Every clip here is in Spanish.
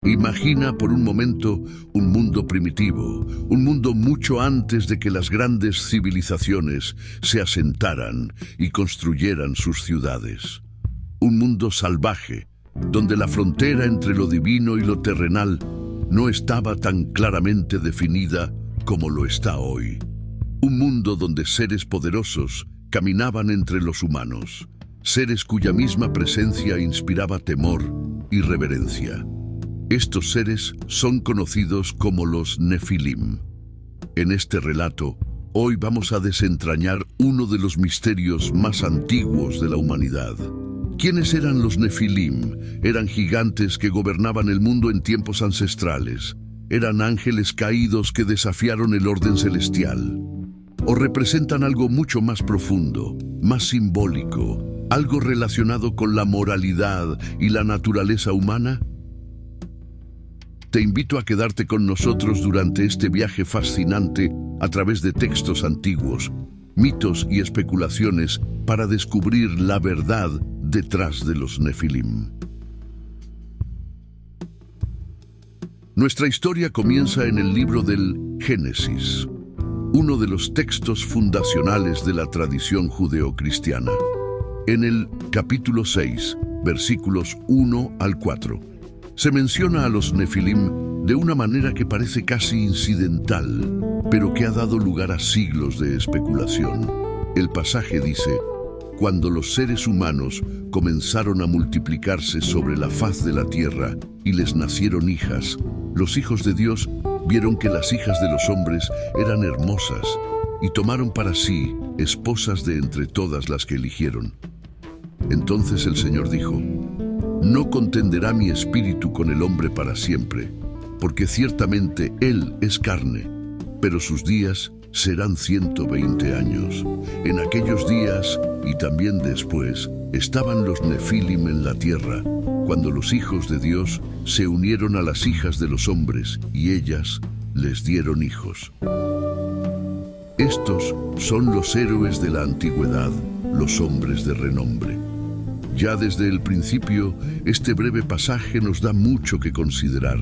Imagina por un momento un mundo primitivo, un mundo mucho antes de que las grandes civilizaciones se asentaran y construyeran sus ciudades. Un mundo salvaje, donde la frontera entre lo divino y lo terrenal no estaba tan claramente definida como lo está hoy. Un mundo donde seres poderosos caminaban entre los humanos, seres cuya misma presencia inspiraba temor y reverencia. Estos seres son conocidos como los Nefilim. En este relato, hoy vamos a desentrañar uno de los misterios más antiguos de la humanidad. ¿Quiénes eran los Nefilim? Eran gigantes que gobernaban el mundo en tiempos ancestrales. Eran ángeles caídos que desafiaron el orden celestial. ¿O representan algo mucho más profundo, más simbólico, algo relacionado con la moralidad y la naturaleza humana? Te invito a quedarte con nosotros durante este viaje fascinante a través de textos antiguos, mitos y especulaciones para descubrir la verdad detrás de los Nefilim. Nuestra historia comienza en el libro del Génesis, uno de los textos fundacionales de la tradición judeocristiana. En el capítulo 6, versículos 1 al 4, se menciona a los Nefilim de una manera que parece casi incidental, pero que ha dado lugar a siglos de especulación. El pasaje dice: cuando los seres humanos comenzaron a multiplicarse sobre la faz de la tierra y les nacieron hijas, los hijos de Dios vieron que las hijas de los hombres eran hermosas y tomaron para sí esposas de entre todas las que eligieron. Entonces el Señor dijo: no contenderá mi espíritu con el hombre para siempre, porque ciertamente él es carne, pero sus días serán 120 años. En aquellos días, y también después, estaban los Nefilim en la tierra, cuando los hijos de Dios se unieron a las hijas de los hombres, y ellas les dieron hijos. Estos son los héroes de la antigüedad, los hombres de renombre. Ya desde el principio, este breve pasaje nos da mucho que considerar.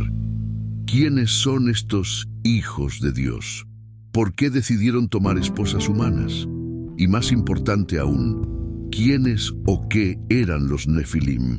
¿Quiénes son estos hijos de Dios? ¿Por qué decidieron tomar esposas humanas? Y más importante aún, ¿quiénes o qué eran los Nefilim?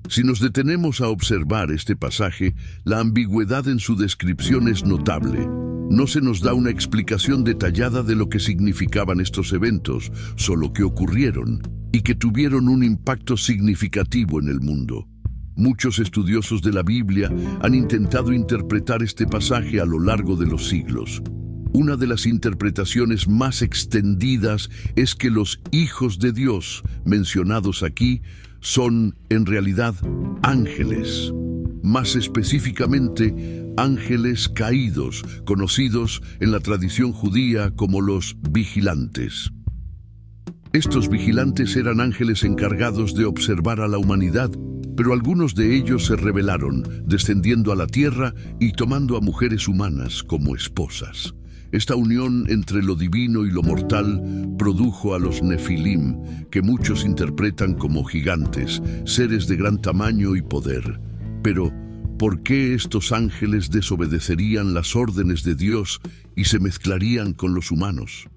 Si nos detenemos a observar este pasaje, la ambigüedad en su descripción es notable. No se nos da una explicación detallada de lo que significaban estos eventos, solo que ocurrieron y que tuvieron un impacto significativo en el mundo. Muchos estudiosos de la Biblia han intentado interpretar este pasaje a lo largo de los siglos. Una de las interpretaciones más extendidas es que los hijos de Dios mencionados aquí son, en realidad, ángeles. Más específicamente, ángeles caídos, conocidos en la tradición judía como los vigilantes. Estos vigilantes eran ángeles encargados de observar a la humanidad, pero algunos de ellos se rebelaron, descendiendo a la tierra y tomando a mujeres humanas como esposas. Esta unión entre lo divino y lo mortal produjo a los Nefilim, que muchos interpretan como gigantes, seres de gran tamaño y poder. Pero, ¿por qué estos ángeles desobedecerían las órdenes de Dios y se mezclarían con los humanos?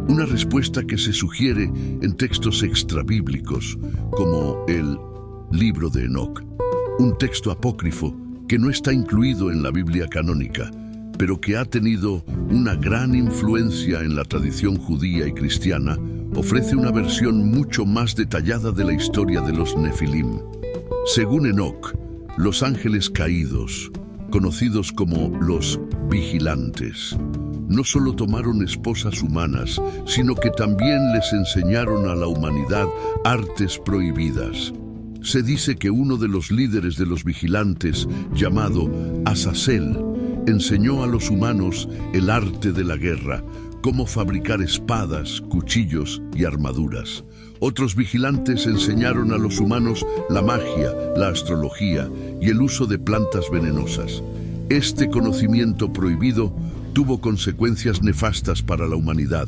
Una respuesta que se sugiere en textos extrabíblicos, como el Libro de Enoc, un texto apócrifo que no está incluido en la Biblia canónica, pero que ha tenido una gran influencia en la tradición judía y cristiana, ofrece una versión mucho más detallada de la historia de los Nefilim. Según Enoc, los ángeles caídos, conocidos como los vigilantes, no solo tomaron esposas humanas, sino que también les enseñaron a la humanidad artes prohibidas. Se dice que uno de los líderes de los vigilantes, llamado Azazel, enseñó a los humanos el arte de la guerra, cómo fabricar espadas, cuchillos y armaduras. Otros vigilantes enseñaron a los humanos la magia, la astrología y el uso de plantas venenosas. Este conocimiento prohibido tuvo consecuencias nefastas para la humanidad.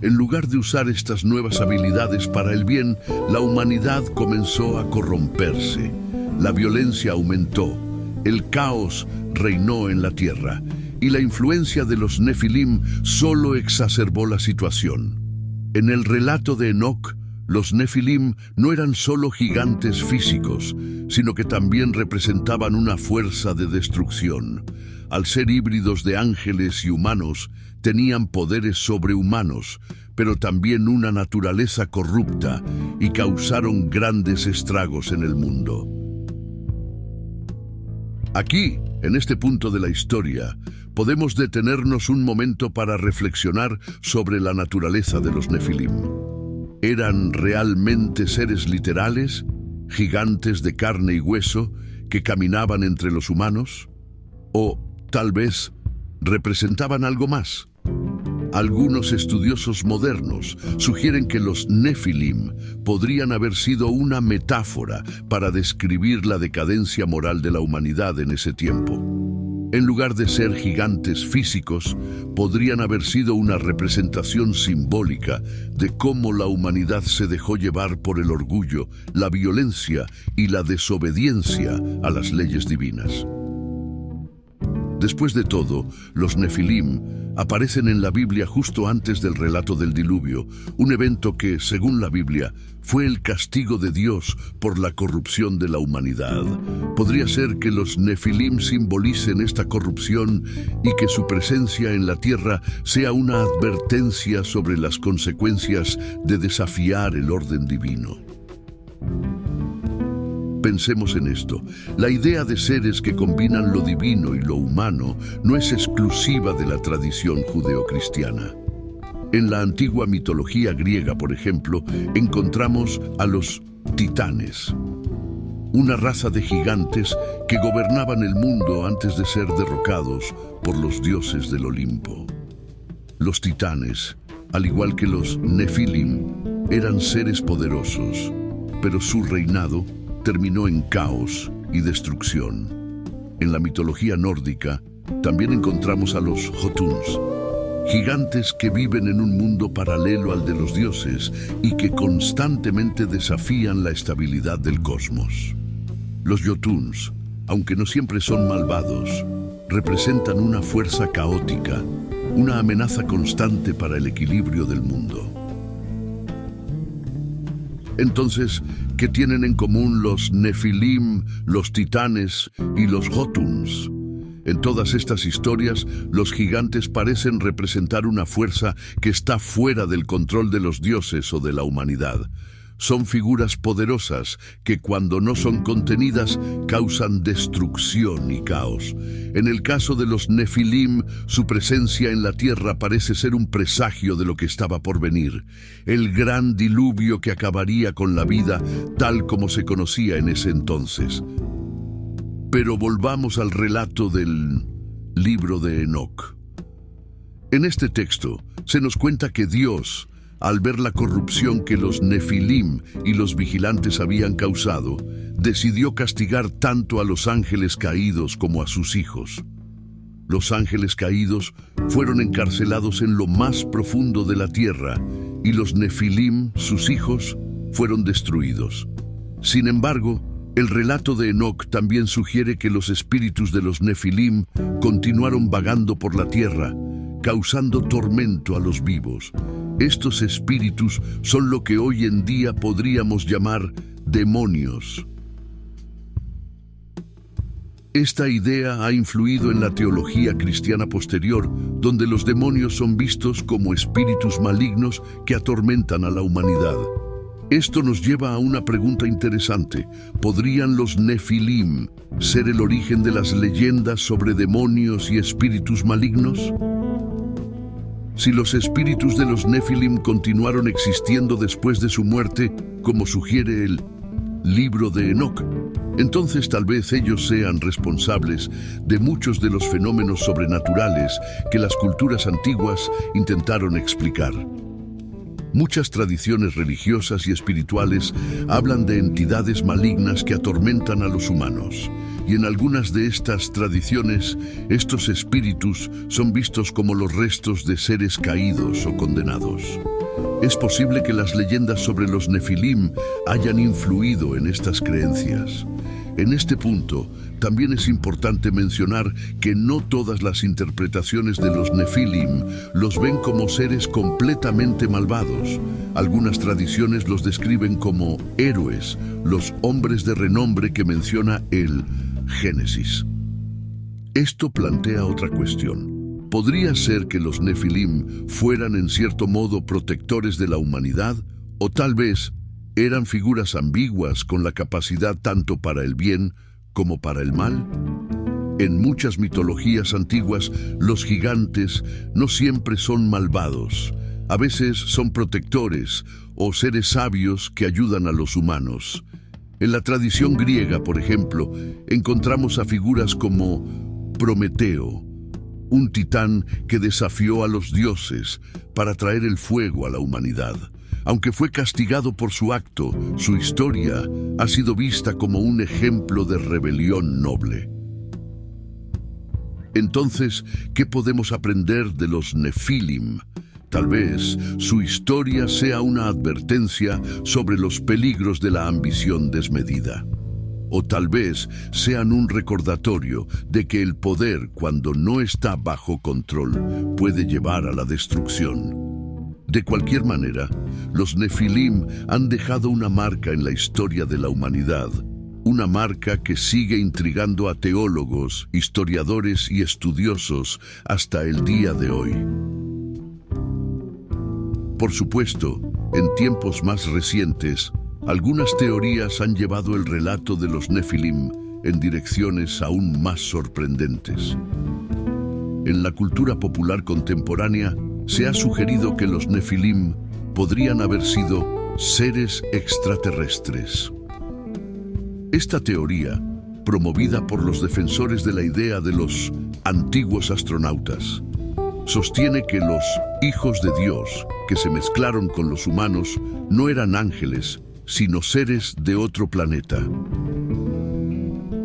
En lugar de usar estas nuevas habilidades para el bien, la humanidad comenzó a corromperse. La violencia aumentó, el caos reinó en la tierra, y la influencia de los Nefilim solo exacerbó la situación. En el relato de Enoc, los Nefilim no eran solo gigantes físicos, sino que también representaban una fuerza de destrucción. Al ser híbridos de ángeles y humanos, tenían poderes sobrehumanos, pero también una naturaleza corrupta, y causaron grandes estragos en el mundo. Aquí, en este punto de la historia, podemos detenernos un momento para reflexionar sobre la naturaleza de los Nefilim. ¿Eran realmente seres literales, gigantes de carne y hueso, que caminaban entre los humanos? ¿O, tal vez, representaban algo más? Algunos estudiosos modernos sugieren que los Nefilim podrían haber sido una metáfora para describir la decadencia moral de la humanidad en ese tiempo. En lugar de ser gigantes físicos, podrían haber sido una representación simbólica de cómo la humanidad se dejó llevar por el orgullo, la violencia y la desobediencia a las leyes divinas. Después de todo, los Nefilim aparecen en la Biblia justo antes del relato del diluvio, un evento que, según la Biblia, fue el castigo de Dios por la corrupción de la humanidad. Podría ser que los Nefilim simbolicen esta corrupción y que su presencia en la tierra sea una advertencia sobre las consecuencias de desafiar el orden divino. Pensemos en esto. La idea de seres que combinan lo divino y lo humano no es exclusiva de la tradición judeocristiana. En la antigua mitología griega, por ejemplo, encontramos a los titanes, una raza de gigantes que gobernaban el mundo antes de ser derrocados por los dioses del Olimpo. Los titanes, al igual que los Nefilim, eran seres poderosos, pero su reinado terminó en caos y destrucción. En la mitología nórdica también encontramos a los Jotuns, gigantes que viven en un mundo paralelo al de los dioses y que constantemente desafían la estabilidad del cosmos. Los Jotuns, aunque no siempre son malvados, representan una fuerza caótica, una amenaza constante para el equilibrio del mundo. Entonces, ¿qué tienen en común los Nefilim, los titanes y los Jotuns? En todas estas historias, los gigantes parecen representar una fuerza que está fuera del control de los dioses o de la humanidad. Son figuras poderosas que, cuando no son contenidas, causan destrucción y caos. En el caso de los Nefilim, su presencia en la tierra parece ser un presagio de lo que estaba por venir, el gran diluvio que acabaría con la vida tal como se conocía en ese entonces. Pero volvamos al relato del libro de Enoc. En este texto se nos cuenta que Dios, al ver la corrupción que los Nefilim y los vigilantes habían causado, decidió castigar tanto a los ángeles caídos como a sus hijos. Los ángeles caídos fueron encarcelados en lo más profundo de la tierra y los Nefilim, sus hijos, fueron destruidos. Sin embargo, el relato de Enoc también sugiere que los espíritus de los Nefilim continuaron vagando por la tierra, causando tormento a los vivos. Estos espíritus son lo que hoy en día podríamos llamar demonios. Esta idea ha influido en la teología cristiana posterior, donde los demonios son vistos como espíritus malignos que atormentan a la humanidad. Esto nos lleva a una pregunta interesante. ¿Podrían los Nefilim ser el origen de las leyendas sobre demonios y espíritus malignos? Si los espíritus de los Nefilim continuaron existiendo después de su muerte, como sugiere el libro de Enoc, entonces tal vez ellos sean responsables de muchos de los fenómenos sobrenaturales que las culturas antiguas intentaron explicar. Muchas tradiciones religiosas y espirituales hablan de entidades malignas que atormentan a los humanos. Y en algunas de estas tradiciones, estos espíritus son vistos como los restos de seres caídos o condenados. Es posible que las leyendas sobre los Nefilim hayan influido en estas creencias. En este punto, también es importante mencionar que no todas las interpretaciones de los Nefilim los ven como seres completamente malvados. Algunas tradiciones los describen como héroes, los hombres de renombre que menciona el Génesis. Esto plantea otra cuestión. ¿Podría ser que los Nefilim fueran en cierto modo protectores de la humanidad? ¿O tal vez eran figuras ambiguas con la capacidad tanto para el bien como para el mal? En muchas mitologías antiguas, los gigantes no siempre son malvados. A veces son protectores o seres sabios que ayudan a los humanos. En la tradición griega, por ejemplo, encontramos a figuras como Prometeo, un titán que desafió a los dioses para traer el fuego a la humanidad. Aunque fue castigado por su acto, su historia ha sido vista como un ejemplo de rebelión noble. Entonces, ¿qué podemos aprender de los Nefilim? Tal vez su historia sea una advertencia sobre los peligros de la ambición desmedida. O tal vez sean un recordatorio de que el poder, cuando no está bajo control, puede llevar a la destrucción. De cualquier manera, los Nefilim han dejado una marca en la historia de la humanidad, una marca que sigue intrigando a teólogos, historiadores y estudiosos hasta el día de hoy. Por supuesto, en tiempos más recientes, algunas teorías han llevado el relato de los Nefilim en direcciones aún más sorprendentes. En la cultura popular contemporánea, se ha sugerido que los Nefilim podrían haber sido seres extraterrestres. Esta teoría, promovida por los defensores de la idea de los antiguos astronautas, sostiene que los hijos de Dios, que se mezclaron con los humanos, no eran ángeles, sino seres de otro planeta.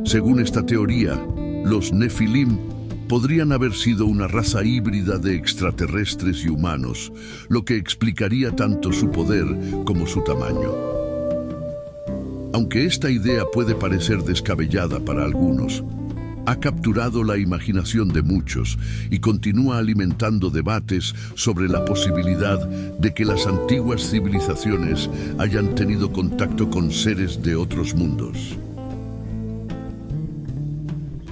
Según esta teoría, los Nefilim podrían haber sido una raza híbrida de extraterrestres y humanos, lo que explicaría tanto su poder como su tamaño. Aunque esta idea puede parecer descabellada para algunos, ha capturado la imaginación de muchos y continúa alimentando debates sobre la posibilidad de que las antiguas civilizaciones hayan tenido contacto con seres de otros mundos.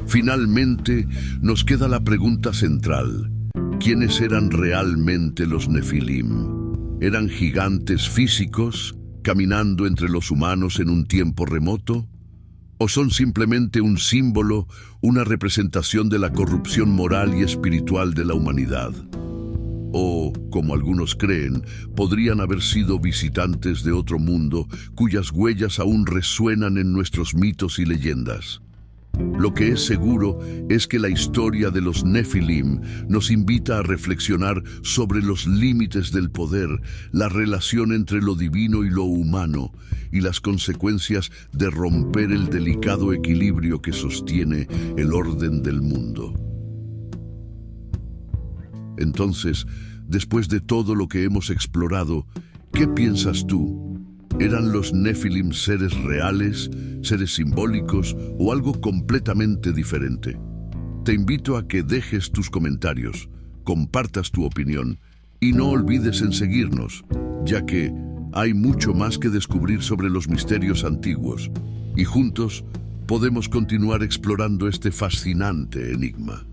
Finalmente, nos queda la pregunta central: ¿quiénes eran realmente los Nefilim? ¿Eran gigantes físicos, caminando entre los humanos en un tiempo remoto? ¿O son simplemente un símbolo, una representación de la corrupción moral y espiritual de la humanidad? O, como algunos creen, podrían haber sido visitantes de otro mundo cuyas huellas aún resuenan en nuestros mitos y leyendas. Lo que es seguro es que la historia de los Nefilim nos invita a reflexionar sobre los límites del poder, la relación entre lo divino y lo humano, y las consecuencias de romper el delicado equilibrio que sostiene el orden del mundo. Entonces, después de todo lo que hemos explorado, ¿qué piensas tú? ¿Eran los Nefilim seres reales, seres simbólicos o algo completamente diferente? Te invito a que dejes tus comentarios, compartas tu opinión y no olvides en seguirnos, ya que hay mucho más que descubrir sobre los misterios antiguos y juntos podemos continuar explorando este fascinante enigma.